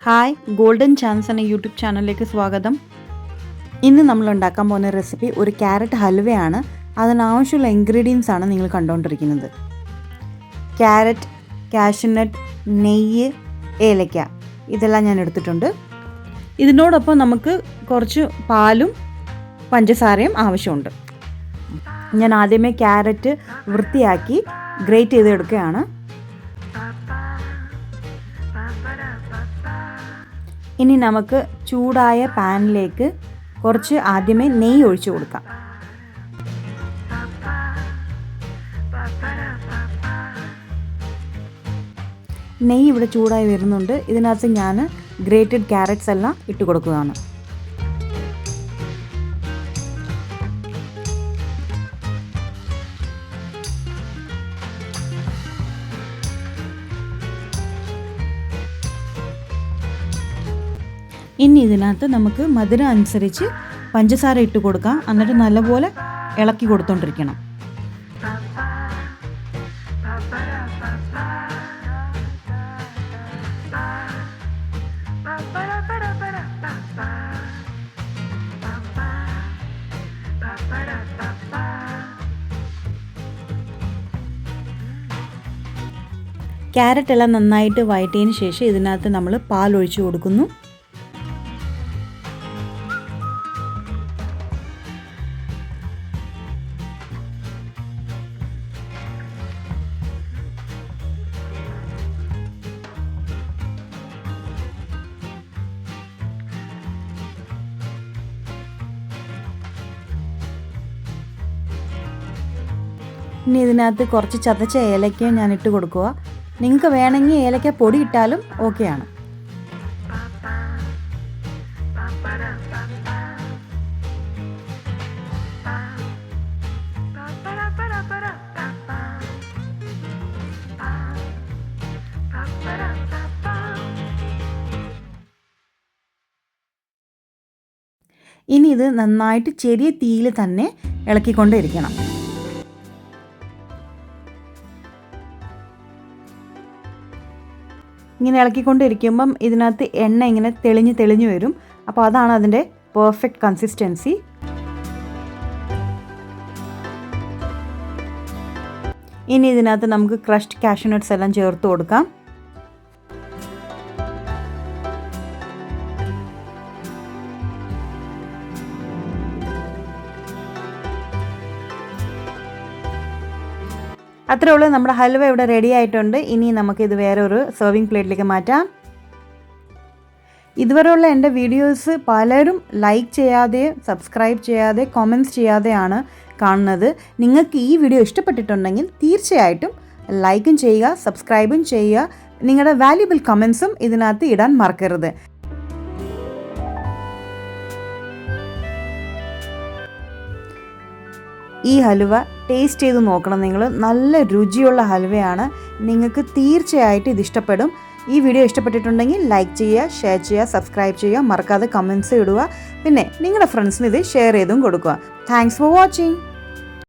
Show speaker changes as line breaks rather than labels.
Hi, golden chance എന്ന YouTube ചാനലിലേക്ക് സ്വാഗതം. ഇന്ന് നമ്മൾ ഉണ്ടാക്കാൻ പോകുന്ന റെസിപ്പി ഒരു ക്യാരറ്റ് ഹൽവയാണ്. അതിനാവശ്യമുള്ള ഇൻഗ്രീഡിയൻസ് ആണ് നിങ്ങൾ കണ്ടുകൊണ്ടിരിക്കുന്നത്. ക്യാരറ്റ്, കാഷ്യൂനട്ട്, നെയ്യ്, ഏലക്ക ഇതെല്ലാം ഞാൻ എടുത്തിട്ടുണ്ട്. ഇതിനോടൊപ്പം നമുക്ക് കുറച്ച് പാലും പഞ്ചസാരയും ആവശ്യമുണ്ട്. ഞാൻ ആദ്യമേ ക്യാരറ്റ് വൃത്തിയാക്കി ഗ്രേറ്റ് ചെയ്തെടുക്കുകയാണ്. ഇനി നമുക്ക് ചൂടായ പാനിലേക്ക് കുറച്ച് ആദ്യമേ നെയ്യ് ഒഴിച്ചു കൊടുക്കാം. നെയ്യ് ഇവിടെ ചൂടായി വരുന്നുണ്ട്. ഇതിനകത്ത് ഞാൻ ഗ്രേറ്റഡ് ക്യാരറ്റ്സ് എല്ലാം ഇട്ട് കൊടുക്കുകയാണ്. ഇനി ഇതിനകത്ത് നമുക്ക് മധുരം അനുസരിച്ച് പഞ്ചസാര ഇട്ട് കൊടുക്കാം. എന്നിട്ട് നല്ലപോലെ ഇളക്കി കൊടുത്തോണ്ടിരിക്കണം. ക്യാരറ്റ് എല്ലാം നന്നായിട്ട് വഴറ്റിയതിന് ശേഷം ഇതിനകത്ത് നമ്മൾ പാൽ ഒഴിച്ചു കൊടുക്കുന്നു. ഇനി ഇതിനകത്ത് കുറച്ച് ചതച്ച ഏലക്ക ഞാൻ ഇട്ട് കൊടുക്കുക. നിങ്ങൾക്ക് വേണമെങ്കിൽ ഏലക്ക പൊടി ഇട്ടാലും ഓക്കെയാണ്. ഇനി ഇത് നന്നായിട്ട് ചെറിയ തീയിൽ തന്നെ ഇളക്കിക്കൊണ്ടിരിക്കണം. ഇങ്ങനെ ഇളക്കിക്കൊണ്ടിരിക്കുമ്പം ഇതിനകത്ത് എണ്ണ ഇങ്ങനെ തെളിഞ്ഞ് വരും. അപ്പോൾ അതാണ് അതിൻ്റെ പെർഫെക്റ്റ് കൺസിസ്റ്റൻസി. ഇനി ഇതിനകത്ത് നമുക്ക് ക്രഷ്ഡ് കാഷ്യൂനട്ട്സ് എല്ലാം ചേർത്ത് കൊടുക്കാം. അത്രേ ഉള്ളൂ, നമ്മുടെ ഹൽവ ഇവിടെ റെഡി ആയിട്ടുണ്ട്. ഇനി നമുക്കിത് വേറൊരു സെർവിങ് പ്ലേറ്റിലേക്ക് മാറ്റാം. ഇതുവരെയുള്ള എൻ്റെ വീഡിയോസ് പലരും ലൈക്ക് ചെയ്യാതെ, സബ്സ്ക്രൈബ് ചെയ്യാതെ, കമൻറ്റ്സ് ചെയ്യാതെയാണ് കാണുന്നത്. നിങ്ങൾക്ക് ഈ വീഡിയോ ഇഷ്ടപ്പെട്ടിട്ടുണ്ടെങ്കിൽ തീർച്ചയായിട്ടും ലൈക്കും ചെയ്യുക, സബ്സ്ക്രൈബും ചെയ്യുക. നിങ്ങളുടെ വാല്യുബിൾ കമൻസും ഇതിനകത്ത് ഇടാൻ മറക്കരുത്. ഈ ഹലുവ ടേസ്റ്റ് ചെയ്ത് നോക്കണം നിങ്ങൾ. നല്ല രുചിയുള്ള ഹലുവയാണ്. നിങ്ങൾക്ക് തീർച്ചയായിട്ടും ഇത് ഇഷ്ടപ്പെടും. ഈ വീഡിയോ ഇഷ്ടപ്പെട്ടിട്ടുണ്ടെങ്കിൽ ലൈക്ക് ചെയ്യുക, ഷെയർ ചെയ്യുക, സബ്സ്ക്രൈബ് ചെയ്യുക. മറക്കാതെ കമൻറ്റ്സ് ഇടുക. പിന്നെ നിങ്ങളുടെ ഫ്രണ്ട്സിന് ഇത് ഷെയർ ചെയ്തും കൊടുക്കുക. Thanks for watching.